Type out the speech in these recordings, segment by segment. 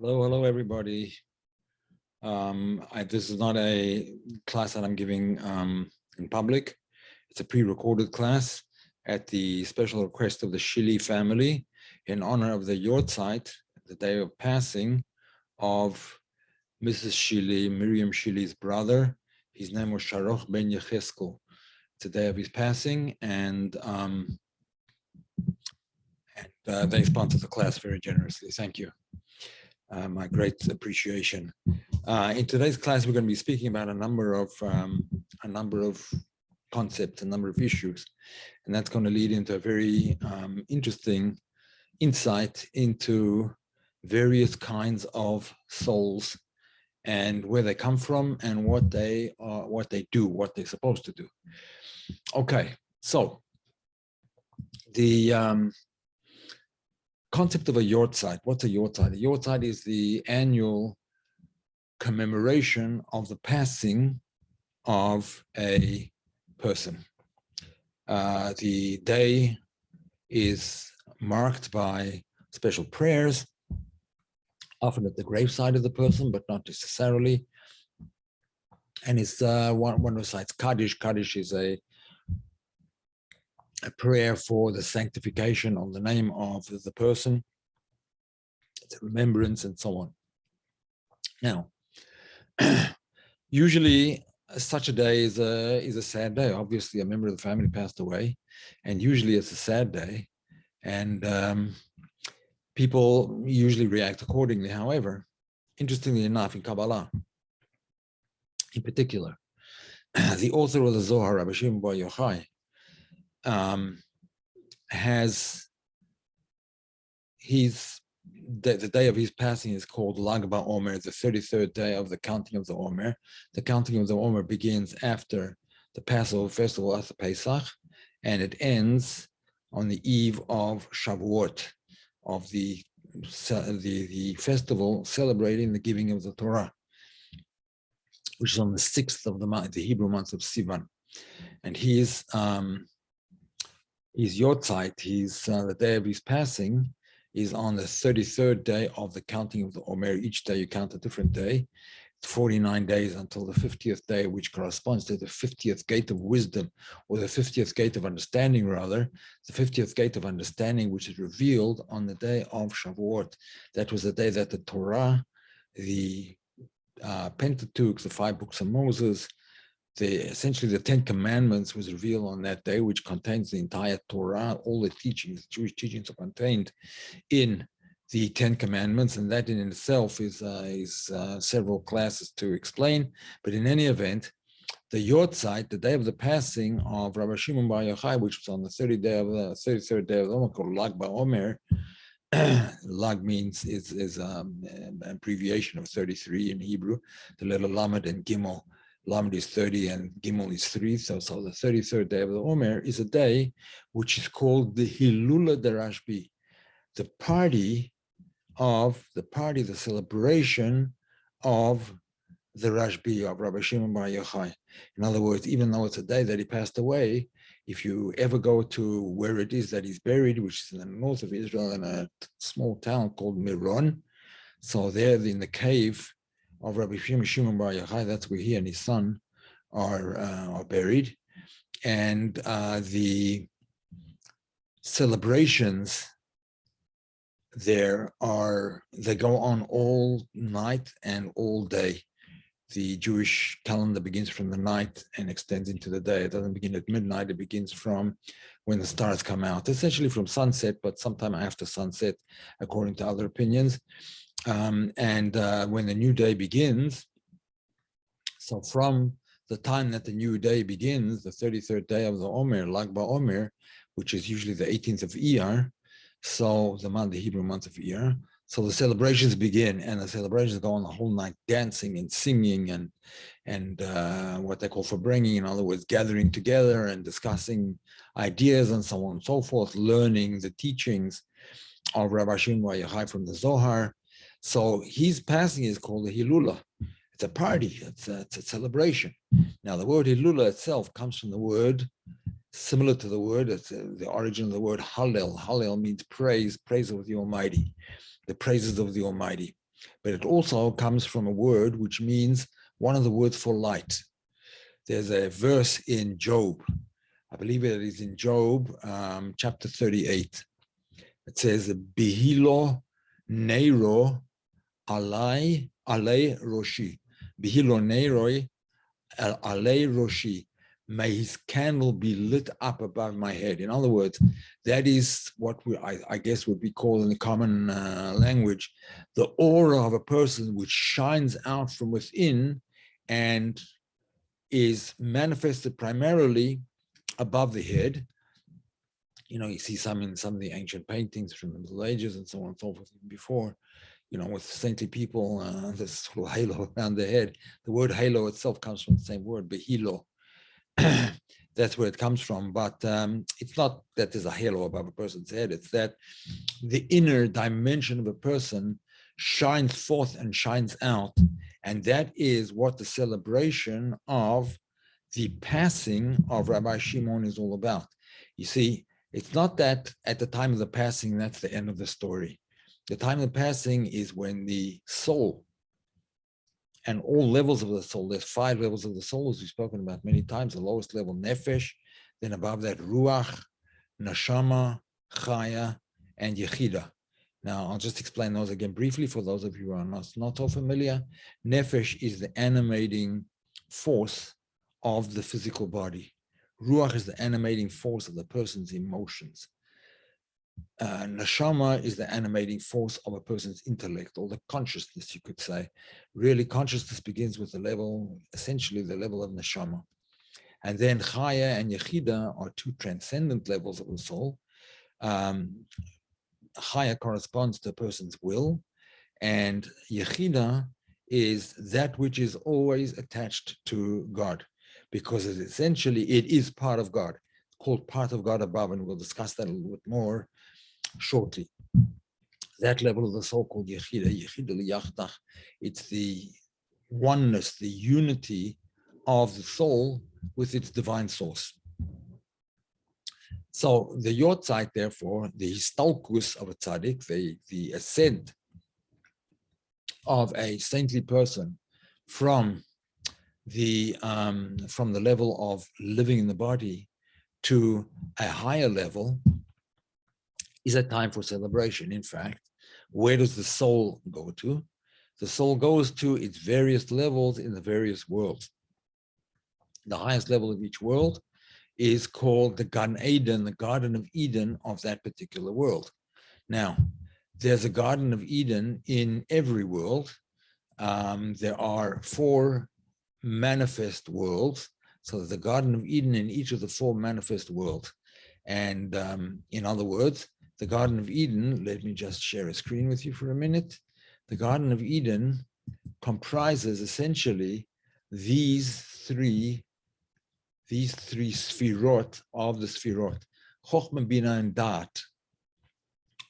Hello, everybody. This is not a class that I'm giving in public. It's a pre-recorded class at the special request of the Shili family in honor of the Yortzeit, the day of passing of Mrs. Shili, Miriam Shili's brother. His name was Sharoch ben Yecheskel. It's the day of his passing, and they sponsored the class very generously. Thank you. My great appreciation. In today's class, we're going to be speaking about a number of concepts, a number of issues, and that's going to lead into a very interesting insight into various kinds of souls and where they come from and what they are, what they do, what they're supposed to do. Okay, so the concept of a Yortzeit. What's a Yortzeit? A Yortzeit is the annual commemoration of the passing of a person. The day is marked by special prayers, often at the graveside of the person, but not necessarily. And it's one recites Kaddish. Kaddish is a prayer for the sanctification of the name of the person, the remembrance, and so on. Now, usually such a day is a sad day. Obviously, a member of the family passed away, and usually it's a sad day, and people usually react accordingly. However, interestingly enough, in Kabbalah, in particular, the author of the Zohar, Rabbi Shimon bar Yochai, has the day of his passing is called Lag BaOmer, the 33rd day of the counting of the Omer. The counting of the Omer begins after the Passover festival, after Pesach, and it ends on the eve of Shavuot, of the festival celebrating the giving of the Torah, which is on the 6th of the month, the Hebrew month of Sivan. And his Yortzeit, the day of his passing, is on the 33rd day of the counting of the Omer. Each day you count a different day. It's 49 days until the 50th day, which corresponds to the 50th gate of wisdom, or the 50th gate of understanding, rather. The 50th gate of understanding, which is revealed on the day of Shavuot. That was the day that the Torah, the Pentateuch, the 5 books of Moses, essentially the 10 Commandments was revealed on that day, which contains the entire Torah. All the teachings, Jewish teachings, are contained in the 10 Commandments, and that in itself is several classes to explain. But in any event, the Yortzeit, the day of the passing of Rabbi Shimon bar Yochai, which was on the 33rd day of the Omer, called Lag BaOmer. Lag means is an abbreviation of 33 in Hebrew. The letter Lamed and Gimel. Lamed is 30 and Gimel is 3. So the 33rd day of the Omer is a day which is called the Hilula de Rashbi, the celebration of the Rashbi, of Rabbi Shimon bar Yochai. In other words, even though it's a day that he passed away, if you ever go to where it is that he's buried, which is in the north of Israel in a small town called Miron, so there in the cave of Rabbi Shimon bar Yochai, that's where he and his son are buried. And the celebrations they go on all night and all day. The Jewish calendar begins from the night and extends into the day. It doesn't begin at midnight. It begins from when the stars come out, essentially from sunset, but sometime after sunset, according to other opinions. When the new day begins, so from the time that the new day begins, the 33rd day of the Omer, Lag BaOmer, which is usually the 18th of Iyar, so the Hebrew month of Iyar, so the celebrations begin, and the celebrations go on the whole night, dancing and singing and what they call bringing, in other words, gathering together and discussing ideas and so on and so forth, learning the teachings of Rabbi Shimon bar Yochai from the Zohar. So his passing is called the Hilula. It's a party. It's a celebration. Now, the word Hilula itself comes from the word, similar to the word, it's the origin of the word Hallel. Hallel means praise, praise of the Almighty, the praises of the Almighty. but it also comes from a word which means one of the words for light. There's a verse in Job, I believe it is in Job, chapter 38. It says, Bihilo Neiro alei roshi. Bihilo neiroi alei roshi. May his candle be lit up above my head. In other words, that is what I guess would be called in the common language, the aura of a person which shines out from within and is manifested primarily above the head. You know, you see some in some of the ancient paintings from the Middle Ages and so on and so forth before, you know, with saintly people, this sort of halo around the head. The word halo itself comes from the same word, behilo. That's where it comes from. But it's not that there's a halo above a person's head. It's that the inner dimension of a person shines forth and shines out. And that is what the celebration of the passing of Rabbi Shimon is all about. You see, it's not that at the time of the passing, that's the end of the story. The time of the passing is when the soul and all levels of the soul, there's 5 levels of the soul, as we've spoken about many times. The lowest level, nefesh, then above that, ruach, neshama, chaya, and yechida. Now, I'll just explain those again briefly for those of you who are not so familiar. Nefesh is the animating force of the physical body. Ruach is the animating force of the person's emotions. Neshama is the animating force of a person's intellect, or the consciousness, you could say. Really, consciousness begins with the level, essentially the level of neshama. And then chaya and yechida are 2 transcendent levels of the soul. Chaya corresponds to a person's will, and yechida is that which is always attached to God, because it is part of God, called part of God above, and we'll discuss that a little bit more shortly. That level of the soul called yechida, yechida liyachtach, it's the oneness, the unity of the soul with its divine source. So the yortzeit, therefore, the histalkus of a tzaddik, the ascent of a saintly person from the level of living in the body to a higher level, is a time for celebration. In fact, where does the soul go to? The soul goes to its various levels in the various worlds. The highest level of each world is called the Gan Eden, the Garden of Eden of that particular world. Now, there's a Garden of Eden in every world. There are 4 manifest worlds. So there's a Garden of Eden in each of the 4 manifest worlds. And in other words, the Garden of Eden, let me just share a screen with you for a minute. The Garden of Eden comprises essentially these three sfirot of the sfirot. Chochmah, Bina, and Dat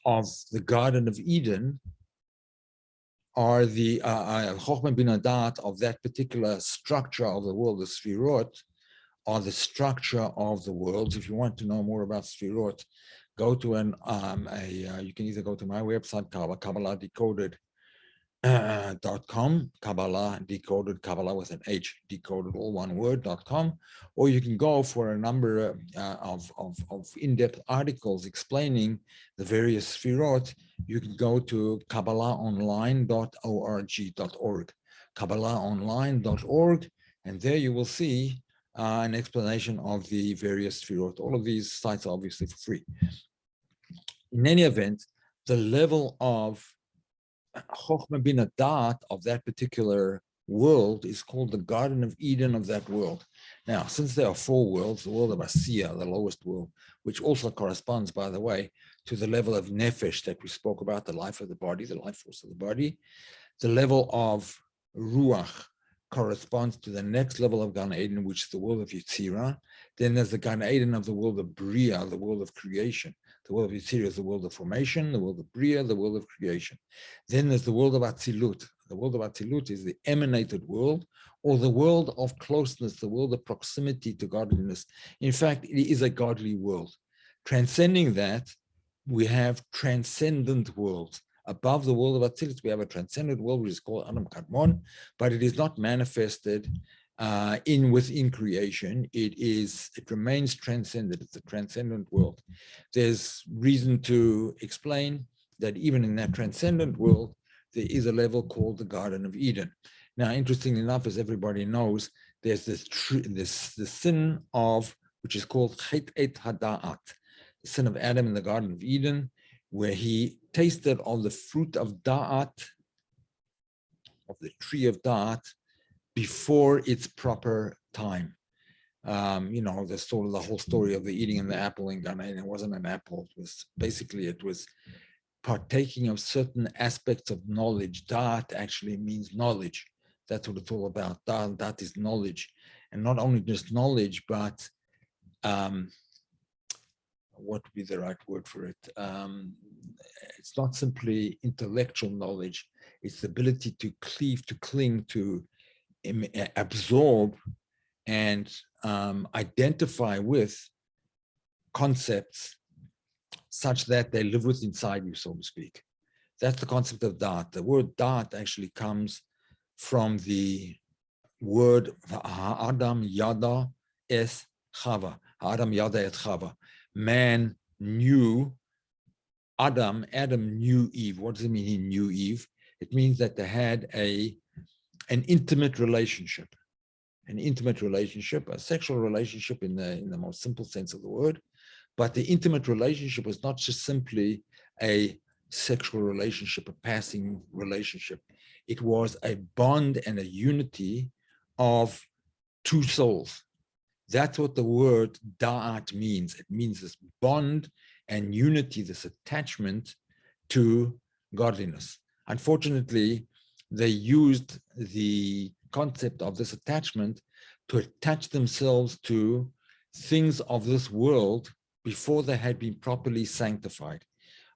of the Garden of Eden are the Chochmah, Bina, Dat of that particular structure of the world, the sfirot, are the structure of the worlds. If you want to know more about sfirot, go to you can either go to my website, Kabbalah Decoded, .com, Kabbalah Decoded, Kabbalah with an H, decoded, all one word, .com, or you can go for a number of in-depth articles explaining the various sfirot. You can go to KabbalahOnline.org, KabbalahOnline.org, and there you will see an explanation of the various sfirot. All of these sites are obviously for free. In any event, the level of Chochmah Bina Dat of that particular world is called the Garden of Eden of that world. Now, since there are 4 worlds, the world of Asiya, the lowest world, which also corresponds, by the way, to the level of Nefesh that we spoke about, the life of the body, the life force of the body, the level of Ruach corresponds to the next level of Gan Eden, which is the world of Yetzirah. Then there's the Gan Eden of the world of Bria, the world of creation. The world of Yetzirah is the world of formation, the world of Bria, the world of creation. Then there's the world of Atzilut. The world of Atzilut is the emanated world, or the world of closeness, the world of proximity to godliness. In fact, it is a godly world. Transcending that, we have transcendent worlds, Above the world of Atzilus, we have a transcendent world, which is called Adam Kadmon, but it is not manifested within creation. It remains transcendent. It's a transcendent world. There's reason to explain that even in that transcendent world, there is a level called the Garden of Eden. Now, interestingly enough, as everybody knows, there's the sin of, which is called Chet et Hada'at, the sin of Adam in the Garden of Eden, where he tasted of the fruit of Da'at, of the tree of Da'at, before its proper time. The whole story of the eating of the apple in Gan Eden. It wasn't an apple. It was partaking of certain aspects of knowledge. Da'at actually means knowledge. That's what it's all about. That is knowledge. And not only just knowledge, but what would be the right word for it? It's not simply intellectual knowledge. It's the ability to cleave, to cling, to absorb and identify with concepts such that they live with inside you, so to speak. That's the concept of Da'at. The word Da'at actually comes from the word Adam Yada Es Chava. Adam Yada Et Chava. Man knew Adam knew Eve. What does it mean he knew Eve? It means that they had an intimate relationship, a sexual relationship in the most simple sense of the word. But the intimate relationship was not just simply a sexual relationship, a passing relationship. It was a bond and a unity of two souls. That's what the word da'at means. It means this bond and unity, this attachment to godliness. Unfortunately, they used the concept of this attachment to attach themselves to things of this world before they had been properly sanctified.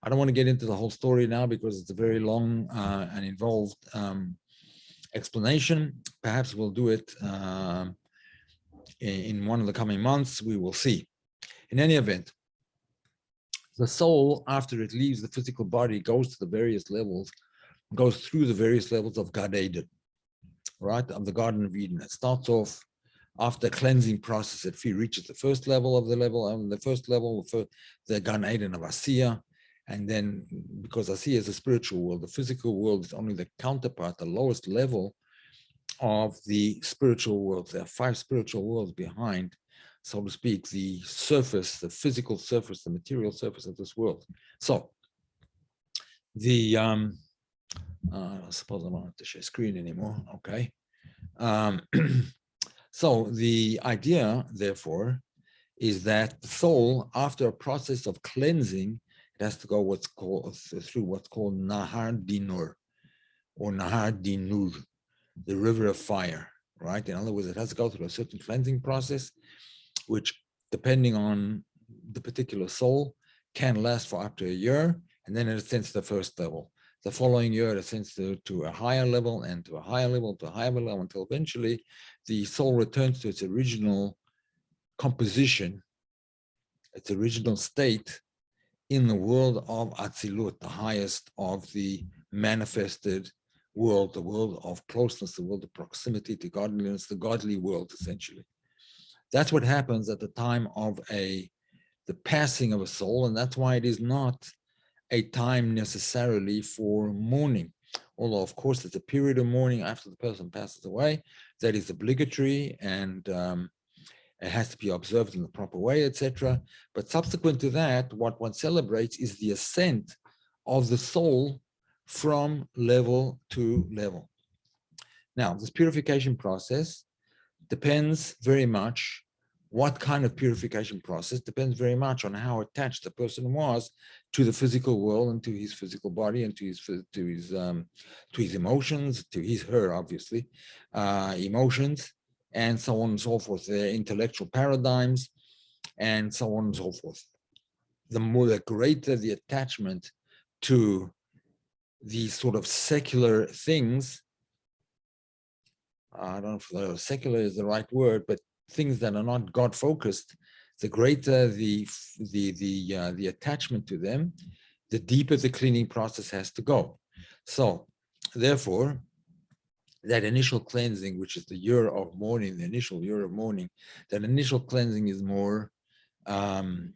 I don't want to get into the whole story now because it's a very long and involved explanation. Perhaps we'll do it in one of the coming months. We will see. In any event, the soul, after it leaves the physical body, goes to the various levels, goes through the various levels of Gan Eden, right, of the Garden of Eden. It starts off after cleansing process. It reaches the first level, the Gan Eden of Asiya. And then, because Asiya is a spiritual world, the physical world is only the counterpart, the lowest level of the spiritual world. There are 5 spiritual worlds behind, so to speak, the surface, the physical surface, the material surface of this world. So, I suppose I don't have to share screen anymore. Okay. So the idea, therefore, is that the soul, after a process of cleansing, it has to go through what's called Nahar Dinur, or Nahar Dinur, the river of fire, right? In other words, it has to go through a certain cleansing process, which, depending on the particular soul, can last for up to a year, and then it ascends to the first level. The following year, it ascends to a higher level, and to a higher level, to a higher level, until eventually the soul returns to its original composition, its original state in the world of Atzilut, the highest of the manifested world, the world of closeness, the world of proximity to godliness, the godly world, essentially. That's what happens at the time of the passing of a soul, and that's why it is not a time necessarily for mourning. Although, of course, there's a period of mourning after the person passes away that is obligatory, and it has to be observed in the proper way, etc. But subsequent to that, what one celebrates is the ascent of the soul from level to level. Now, this purification process depends very much, what kind of purification process depends very much on how attached the person was to the physical world and to his physical body and to his emotions, to her, obviously, emotions, and so on and so forth, their intellectual paradigms, and so on and so forth. The greater the attachment to these sort of secular things, I don't know if secular is the right word, but things that are not God-focused, the greater the attachment to them, the deeper the cleaning process has to go. So therefore, that initial cleansing, which is the year of mourning, the initial year of mourning, that initial cleansing is more thorough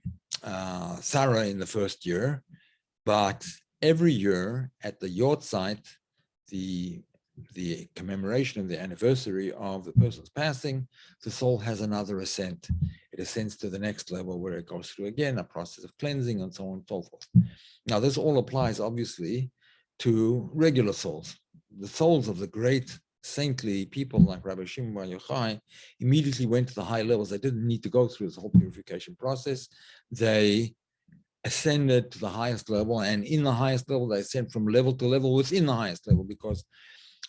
in the first year, but every year at the yort site, the commemoration of the anniversary of the person's passing, the soul has another ascent. It ascends to the next level where it goes through again a process of cleansing and so on and so forth. Now, this all applies obviously to regular souls. The souls of the great saintly people like Rabbi Shimon Bar Yochai immediately went to the high levels. They didn't need to go through this whole purification process. They ascended to the highest level, and in the highest level, they ascend from level to level within the highest level, because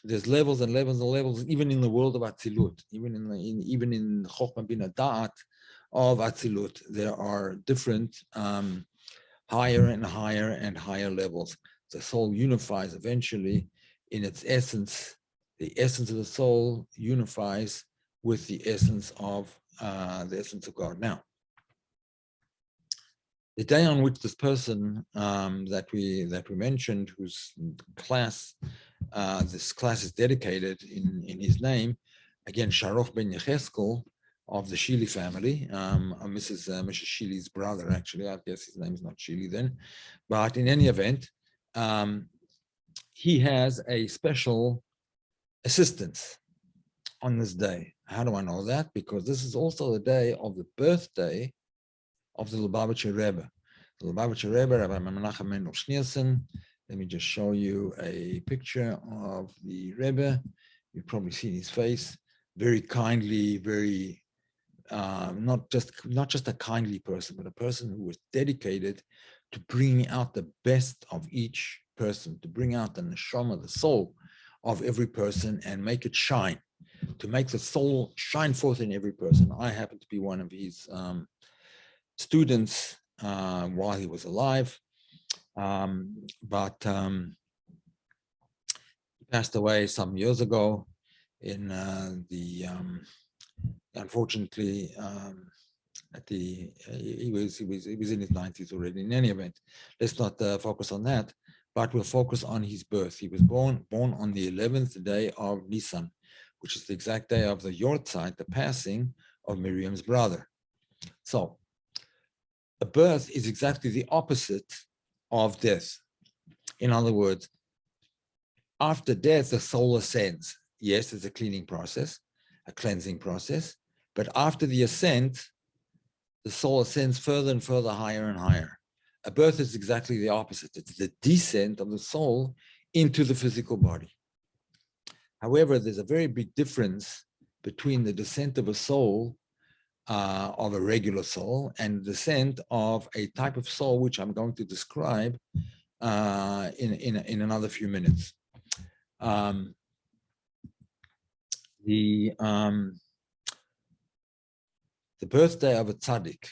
there's levels and levels and levels, even in the world of Atzilut, even in Chokhmah Bina Da'at of Atzilut, there are different higher and higher and higher levels. The soul unifies eventually in its essence. The essence of the soul unifies with the essence of God. Now, the day on which this person that we mentioned, whose class this class is dedicated in his name, again, Sharoch ben Yecheskel of the Shili family, Mrs. Shili's brother, actually. I guess his name is not Shili then, but in any event, he has a special assistance on this day. How do I know that? Because this is also the day of the birthday of the Lubavitcher Rebbe. The Lubavitcher Rebbe, Rabbi Menachem Mendel Schneerson. Let me just show you a picture of the Rebbe. You've probably seen his face. Very kindly, very not just a kindly person, but a person who was dedicated to bringing out the best of each person, to bring out the neshama, the soul of every person, and make it shine, to make the soul shine forth in every person. I happen to be one of his students while he was alive, but he passed away some years ago in unfortunately he was in his 90s already. In any event, let's not focus on that, but we'll focus on his birth. He was born on the 11th day of Nissan, which is the exact day of the Yortzeit, the passing of Miriam's brother. So a birth is exactly the opposite of death. In other words, after death, the soul ascends. Yes, it's a cleaning process, a cleansing process, but after the ascent, the soul ascends further and further, higher and higher. A birth is exactly the opposite. It's the descent of the soul into the physical body. However, there's a very big difference between the descent of a soul, of a regular soul, and the descent of a type of soul, which I'm going to describe in another few minutes. The birthday of a tzaddik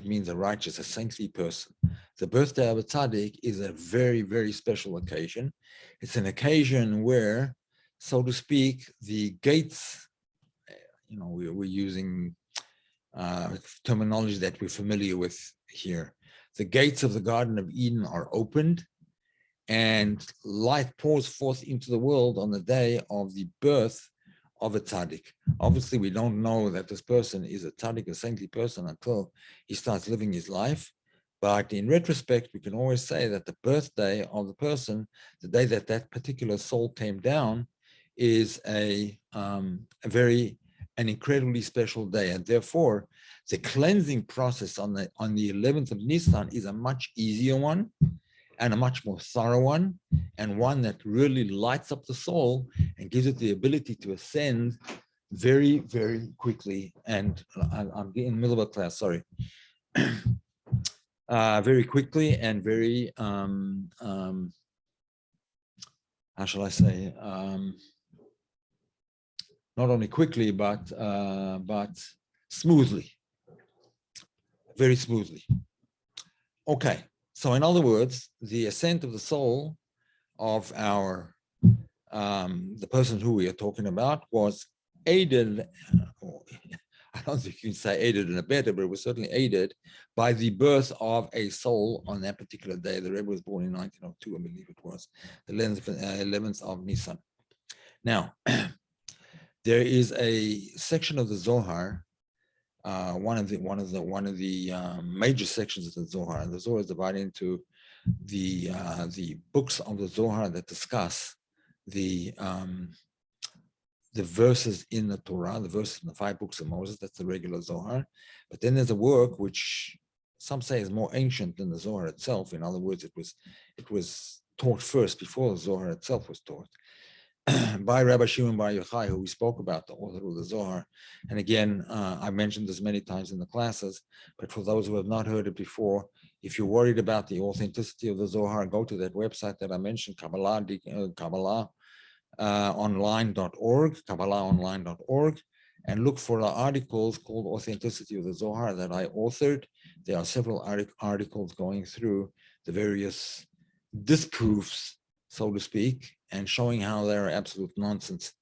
means a righteous, a saintly person. The birthday of a tzaddik is a very, very special occasion. It's an occasion where, so to speak, the gates, we're using terminology that we're familiar with here. The gates of the Garden of Eden are opened, and light pours forth into the world on the day of the birth of a tzaddik. Obviously, we don't know that this person is a tzaddik, a saintly person, until he starts living his life. But in retrospect, we can always say that the birthday of the person, the day that that particular soul came down, is an incredibly special day. And therefore, the cleansing process on the 11th of Nisan is a much easier one, and a much more thorough one, and one that really lights up the soul and gives it the ability to ascend very, very quickly. And I'm in the middle of a class, sorry. Very quickly and very, how shall I say, not only quickly, but smoothly, very smoothly. Okay. So in other words, the ascent of the soul of the person who we are talking about was aided, I don't think you can say aided and abetted, but it was certainly aided by the birth of a soul on that particular day. The Rebbe was born in 1902, I believe it was, the 11th of Nissan. Now, there is a section of the Zohar, one of the major sections of the Zohar. And the Zohar is divided into the books of the Zohar that discuss the verses in the Torah, the verses in the 5 books of Moses. That's the regular Zohar. But then there's a work which some say is more ancient than the Zohar itself. In other words, it was taught first before the Zohar itself was taught by Rabbi Shimon Bar Yochai, who we spoke about, the author of the Zohar. And again, I mentioned this many times in the classes, but for those who have not heard it before, if you're worried about the authenticity of the Zohar, go to that website that I mentioned, kabbalahonline.org, and look for the articles called Authenticity of the Zohar that I authored. There are several articles going through the various disproofs, so to speak, and showing how they're absolute nonsense.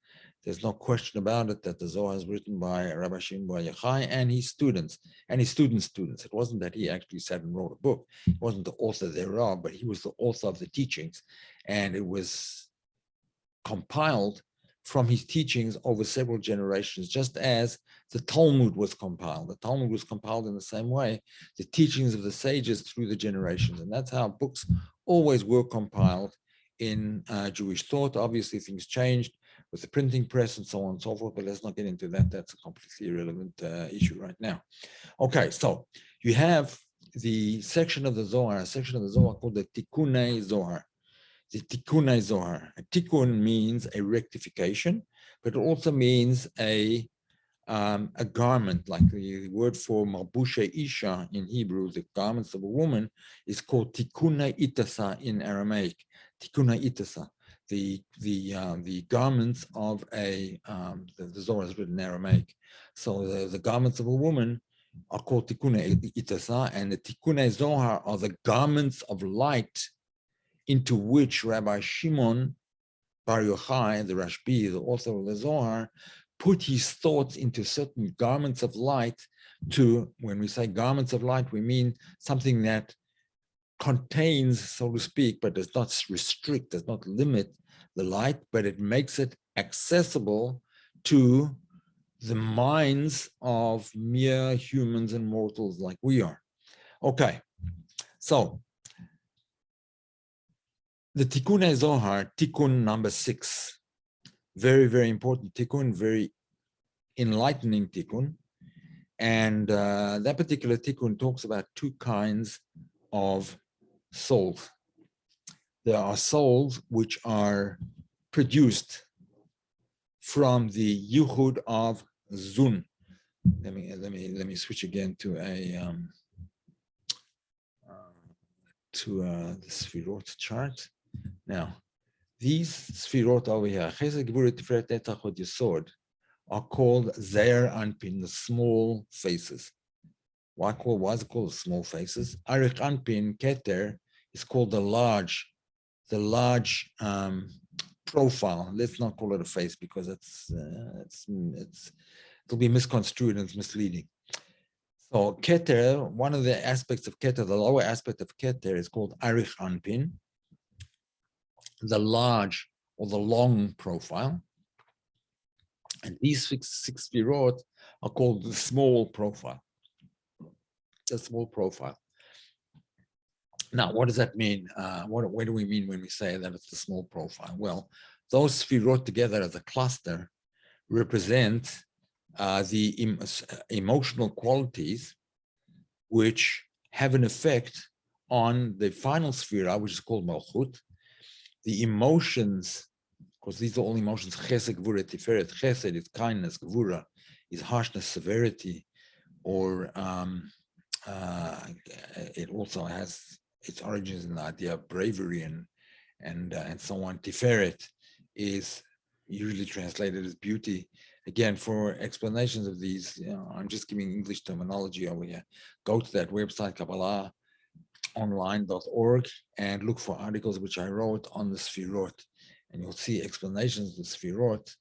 There's no question about it that the Zohar is written by Rabbi Shimon Bar Yochai and his students, and his students' students. It wasn't that he actually sat and wrote a book. He wasn't the author thereof, but he was the author of the teachings, and it was compiled from his teachings over several generations, just as the Talmud was compiled. The Talmud was compiled in the same way, the teachings of the sages through the generations. And that's how books always were compiled in Jewish thought. Obviously, things changed with the printing press and so on and so forth, but let's not get into that. That's a completely irrelevant issue right now. Okay, so you have the section of the Zohar called the Tikkunei Zohar. The Tikkunei Zohar. A tikkun means a rectification, but it also means a garment, like the word for marbushe isha in Hebrew, the garments of a woman, is called tikkunei itasa in Aramaic. Tikkunei itasa, the garments of the Zohar is written in Aramaic. So the garments of a woman are called tikkunei itasa, and the Tikkunei Zohar are the garments of light into which Rabbi Shimon Bar Yochai, the Rashbi, the author of the Zohar, put his thoughts into certain garments of light. When we say garments of light, we mean something that contains, so to speak, but does not restrict, does not limit the light, but it makes it accessible to the minds of mere humans and mortals like we are. Okay, so the Tikkunei Zohar, Tikkun number 6, very, very important Tikkun, very enlightening Tikkun. And that particular Tikkun talks about 2 kinds of souls. There are souls which are produced from the Yuchud of Zun. Let me switch again to the Sfirot chart. Now, these Sfirot over here, Chesed, Gevurah, Tiferet, Netzach, Hod, Yesod, are called Zeir Anpin, the small faces. Why is it called the small faces? Arich Anpin, Keter, is called the large profile. Let's not call it a face because it'll be misconstrued and it's misleading. So Keter, one of the aspects of Keter, the lower aspect of Keter, is called Arich Anpin, the large or the long profile. And these six Sfirot are called the small profile. The small profile. Now, what does that mean? What do we mean when we say that it's the small profile? Well, those Sfirot together as a cluster represent the emotional qualities which have an effect on the final Sphira, which is called Malchut. The emotions, because these are all emotions, Chesed, Gevurah, Tiferet. Chesed is kindness, Gevurah is harshness, severity, or it also has its origins in the idea of bravery and so on. Tiferet is usually translated as beauty. Again, for explanations of these, I'm just giving English terminology over here. Go to that website, kabbalahonline.org, and look for articles which I wrote on the Sfirot. And you'll see explanations of the Sfirot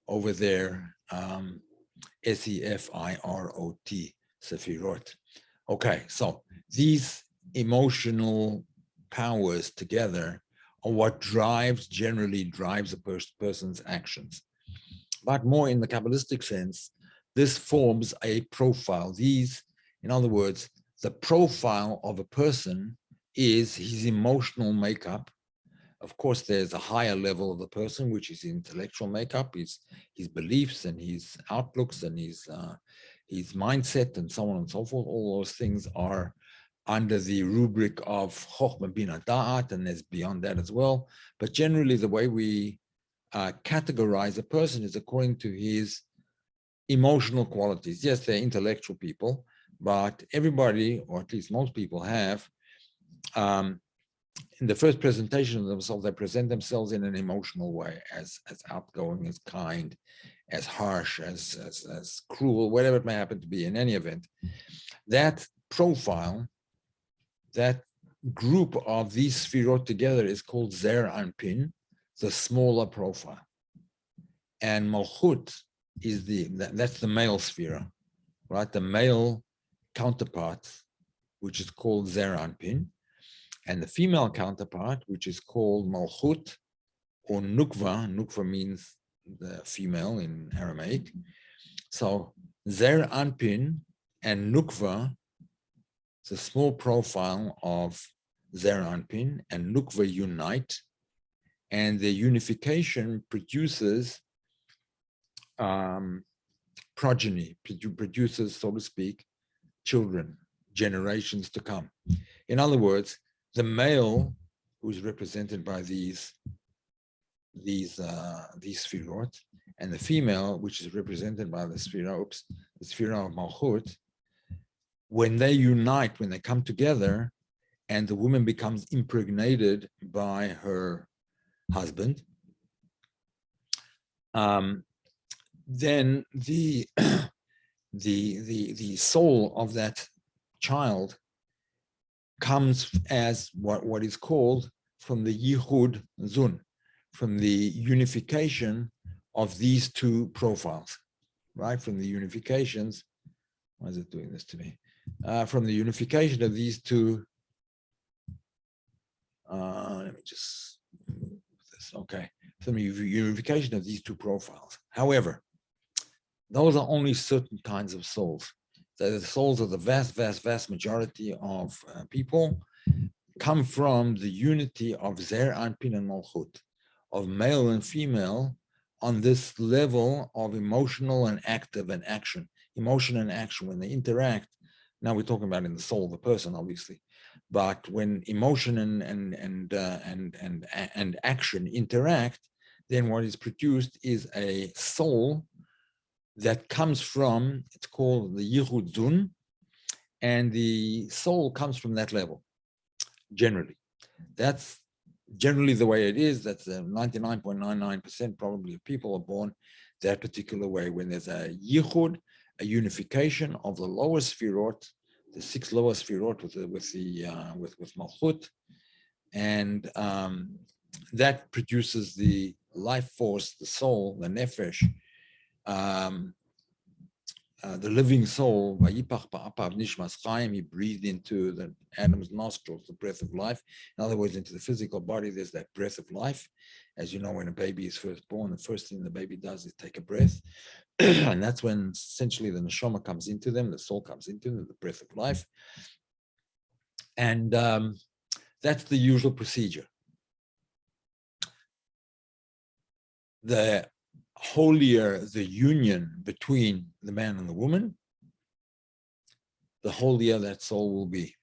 over there Sefirot, Sefirot. Okay, so these emotional powers together are what generally drives a person's actions. But more in the Kabbalistic sense, this forms a profile. In other words, the profile of a person is his emotional makeup. Of course, there's a higher level of a person, which is intellectual makeup, his beliefs and his outlooks and his mindset and so on and so forth. All those things are under the rubric of Chochmah Bina Da'at, and there's beyond that as well. But generally, the way we categorize a person is according to his emotional qualities. Yes, they're intellectual people, but everybody, or at least most people, have in the first presentation of themselves, they present themselves in an emotional way, as outgoing, as kind, as harsh, as cruel, whatever it may happen to be. In any event, that profile, that group of these sfirot together is called Zer Anpin, the smaller profile. And Malchut is that's the male sphere, right? The male counterpart, which is called Zer Anpin, and the female counterpart, which is called Malchut or Nukva. Nukva means the female in Aramaic. So Zer Anpin and Nukva, the small profile of Zer Anpin and Nukva unite, and the unification produces progeny, produces, so to speak, children, generations to come. In other words, the male, who is represented by these sfirot, and the female, which is represented by the sfirah of Malchut, when they unite, when they come together, and the woman becomes impregnated by her husband, then the soul of that child comes as what is called from the Yichud Zun, from the unification of these two profiles, right? From the unifications, why is it doing this to me? From the unification of these two, let me just move this, okay. From the unification of these two profiles. However, those are only certain kinds of souls. The souls of the vast majority of people come from the unity of Zer Anpin and Malchut, of male and female, on this level of emotional and active and action. Emotion and action, when they interact, now we're talking about in the soul of the person, obviously, but when emotion and action interact, then what is produced is a soul that comes from, it's called the Yichud Zun, and the soul comes from that level, generally. That's generally the way it is. That's 99.99% probably of people are born that particular way, when there's a Yichud, a unification of the lower sfirot, the 6 lower sfirot with Malchut, and that produces the life force, the soul, the nefesh, the living soul. He breathed into the Adam's nostrils the breath of life. In other words, into the physical body, there's that breath of life. As you know, when a baby is first born, the first thing the baby does is take a breath. And that's when essentially the neshama comes into them, the soul comes into them, the breath of life. And that's the usual procedure. The holier the union between the man and the woman, the holier that soul will be.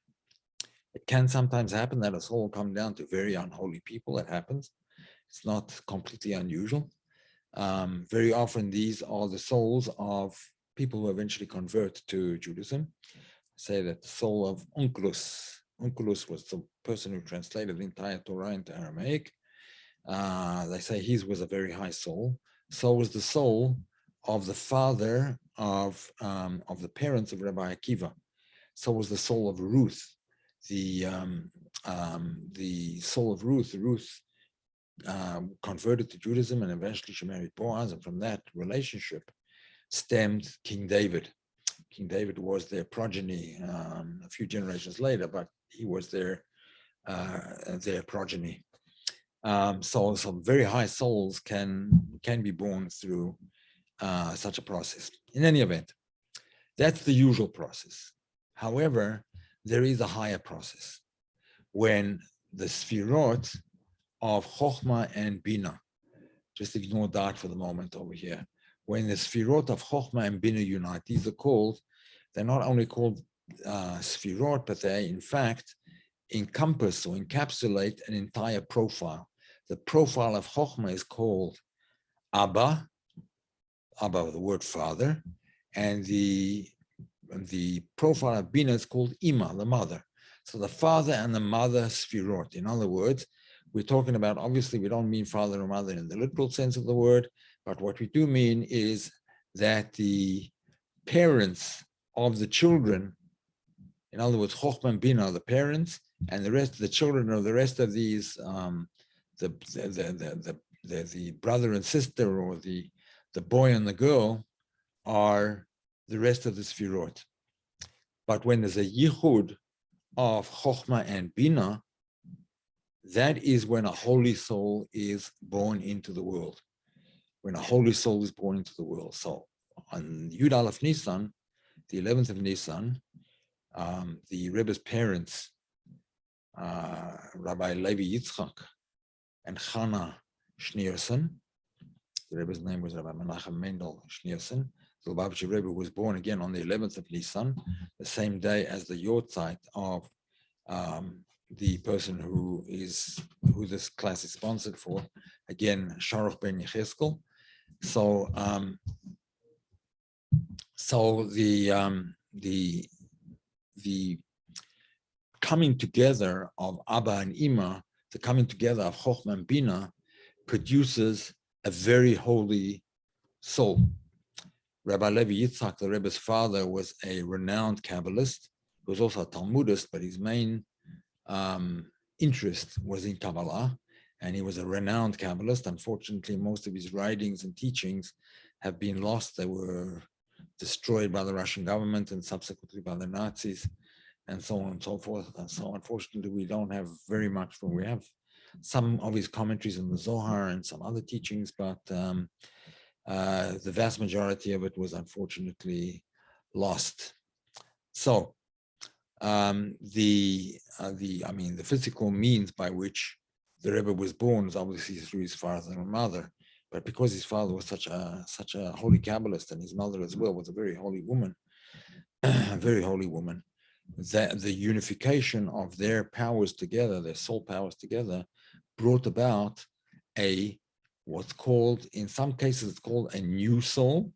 It can sometimes happen that a soul will come down to very unholy people. It happens. It's not completely unusual. Very often these are the souls of people who eventually convert to Judaism. Say that the soul of Onkelos was the person who translated the entire Torah into Aramaic. They say his was a very high soul. So was the soul of the father of the parents of Rabbi Akiva. So was the soul of Ruth. The soul of Ruth. Ruth converted to Judaism, and eventually she married Boaz, and from that relationship, stemmed King David. King David was their progeny a few generations later, but he was their progeny. So some very high souls can be born through such a process. In any event, that's the usual process. However, there is a higher process when the Sfirot of Chokhmah and Bina, just ignore that for the moment over here, when the Sfirot of Chokhmah and Bina unite, these are called, they're not only called Sfirot, but they in fact encompass or encapsulate an entire profile. The profile of Chokhmah is called Abba, the word father, and the profile of Bina is called Ima, the mother. So the father and the mother Sfirot. In other words, we're talking about, obviously we don't mean father or mother in the literal sense of the word, but what we do mean is that the parents of the children, in other words, Chokhmah and Bina are the parents, and the rest of the children or the rest of these, the brother and sister, or the boy and the girl, are the rest of the Sfirot. But when there's a yichud of Chokhmah and Bina, that is when a holy soul is born into the world. When a holy soul is born into the world. So on Yud Aleph Nissan, the 11th of Nissan, the Rebbe's parents, Rabbi Levi Yitzchak and Chana Schneerson, the Rebbe's name was Rabbi Menachem Mendel Schneerson. The Lubavitcher Rebbe was born again on the 11th of Nisan, the same day as the yortzeit of the person who this class is sponsored for, again, Sharuch ben Yecheskel. So, the coming together of Abba and Ima, the coming together of Chokhmah and Bina, produces a very holy soul. Rabbi Levi Yitzchak, the Rebbe's father, was a renowned Kabbalist. He was also a Talmudist, but his main interest was in Kabbalah, and he was a renowned Kabbalist. Unfortunately, most of his writings and teachings have been lost. They were destroyed by the Russian government and subsequently by the Nazis, and so on and so forth. And so unfortunately, we don't have very much, but we have some of his commentaries in the Zohar and some other teachings, but the vast majority of it was unfortunately lost. So the physical means by which the Rebbe was born was obviously through his father and mother, but because his father was such a holy Kabbalist, and his mother as well was a very holy woman, that the unification of their powers together, their soul powers together, brought about what's called, in some cases, it's called a new soul.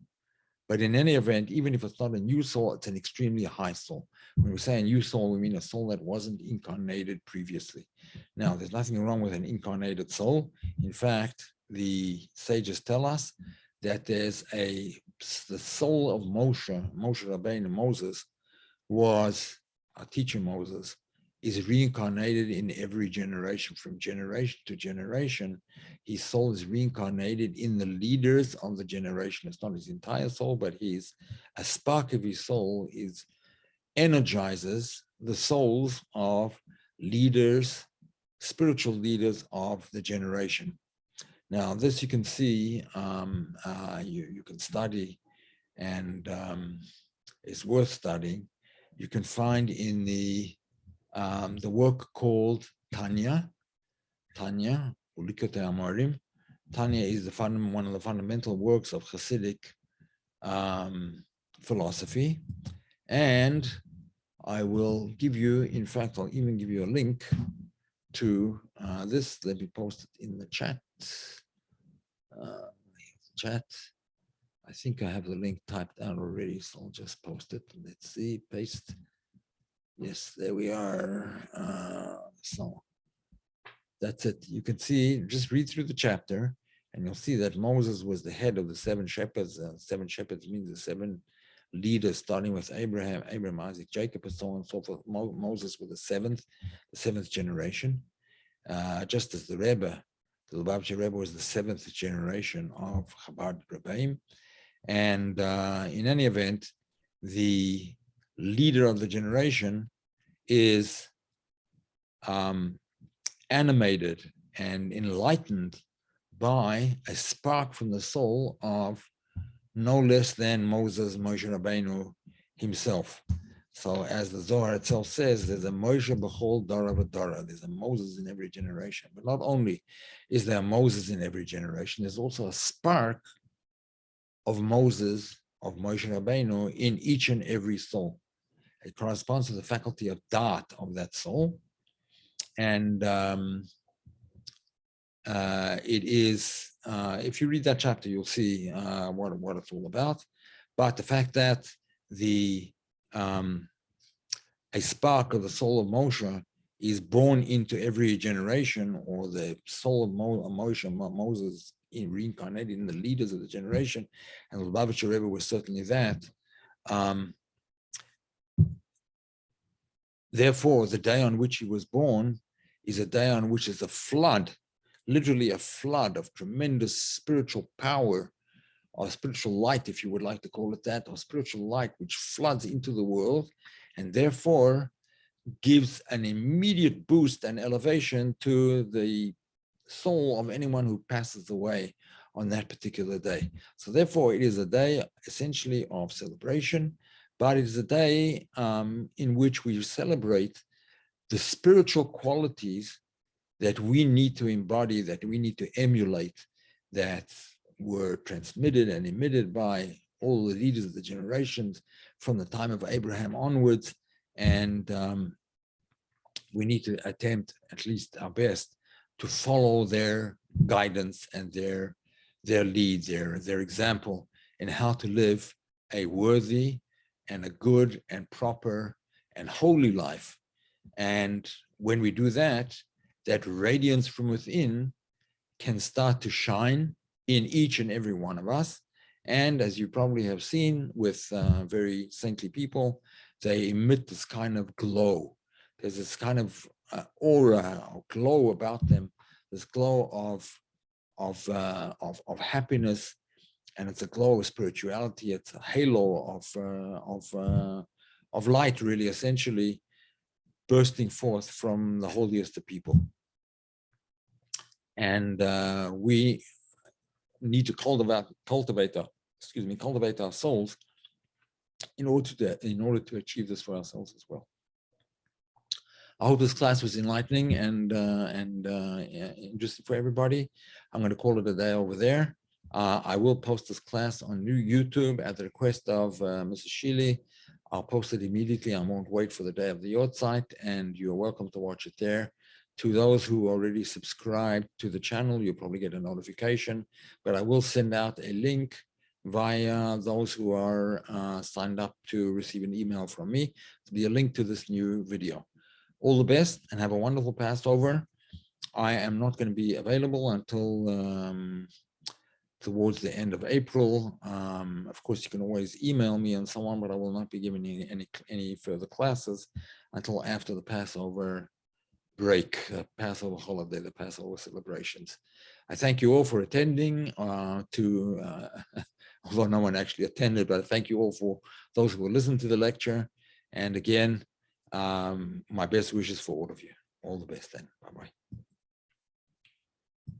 But in any event, even if it's not a new soul, it's an extremely high soul. When we say a new soul, we mean a soul that wasn't incarnated previously. Now, there's nothing wrong with an incarnated soul. In fact, the sages tell us that there's the soul of Moshe Rabbeinu, Moses, was our teacher Moses, is reincarnated in every generation, from generation to generation. His soul is reincarnated in the leaders of the generation. It's not his entire soul, but a spark of his soul energizes the souls of leaders, spiritual leaders of the generation. Now, this you can see, you can study, and it's worth studying. You can find in the work called Tanya, Ulikotei Amorim. Tanya is one of the fundamental works of Hasidic philosophy. And I will give you, in fact, I'll even give you a link to this. Let me post it in the chat. I think I have the link typed out already, so I'll just post it. Let's see, paste. Yes, there we are. So that's it. You can see, just read through the chapter, and you'll see that Moses was the head of the 7 shepherds. 7 shepherds means the 7 leaders, starting with Abraham, Isaac, Jacob, and so on and so forth. Moses was the seventh generation. Just as the Rebbe, the Lubavitcher Rebbe, was the 7th generation of Chabad Rebbeim. And in any event, the leader of the generation is animated and enlightened by a spark from the soul of no less than Moses, Moshe Rabbeinu himself. So as the Zohar itself says, there's a Moshe b'chol dara v'dara. There's a Moses in every generation. But not only is there a Moses in every generation, there's also a spark of Moses, of Moshe Rabbeinu in each and every soul. It corresponds to the faculty of Da'at of that soul. And it is, if you read that chapter, you'll see what it's all about. But the fact that a spark of the soul of Moshe is born into every generation, or the soul of Moses reincarnated in the leaders of the generation, and Lubavitcher Rebbe was certainly that. Therefore, the day on which he was born is a day on which is a flood, literally a flood of tremendous spiritual power, or spiritual light, if you would like to call it that, or spiritual light, which floods into the world, and therefore gives an immediate boost and elevation to the soul of anyone who passes away on that particular day. So therefore, it is a day essentially of celebration, but it is a day in which we celebrate the spiritual qualities that we need to embody, that we need to emulate, that were transmitted and emitted by all the leaders of the generations from the time of Abraham onwards. And we need to attempt at least our best to follow their guidance and their lead, their example in how to live a worthy and a good and proper and holy life. And when we do that, that radiance from within can start to shine in each and every one of us. And as you probably have seen with very saintly people, they emit this kind of glow. There's this kind of aura or glow about them, this glow of happiness, and it's a glow of spirituality. It's a halo of light, really, essentially bursting forth from the holiest of people. And we need to cultivate our souls in order to achieve this for ourselves as well. I hope this class was enlightening and interesting for everybody. I'm going to call it a day over there. I will post this class on YouTube at the request of Mrs. Sheely. I'll post it immediately. I won't wait for the day of the Yortzeit, and you're welcome to watch it there. To those who already subscribed to the channel, you'll probably get a notification, but I will send out a link via those who are signed up to receive an email from me. It'll be a link to this new video. All the best and have a wonderful Passover. I am not going to be available until towards the end of April. Of course, you can always email me and so on, but I will not be giving any further classes until after the Passover break, Passover holiday, the Passover celebrations. I thank you all for attending, although no one actually attended, but I thank you all for those who will listen to the lecture. And again, my best wishes for all of you. All the best then. Bye-bye.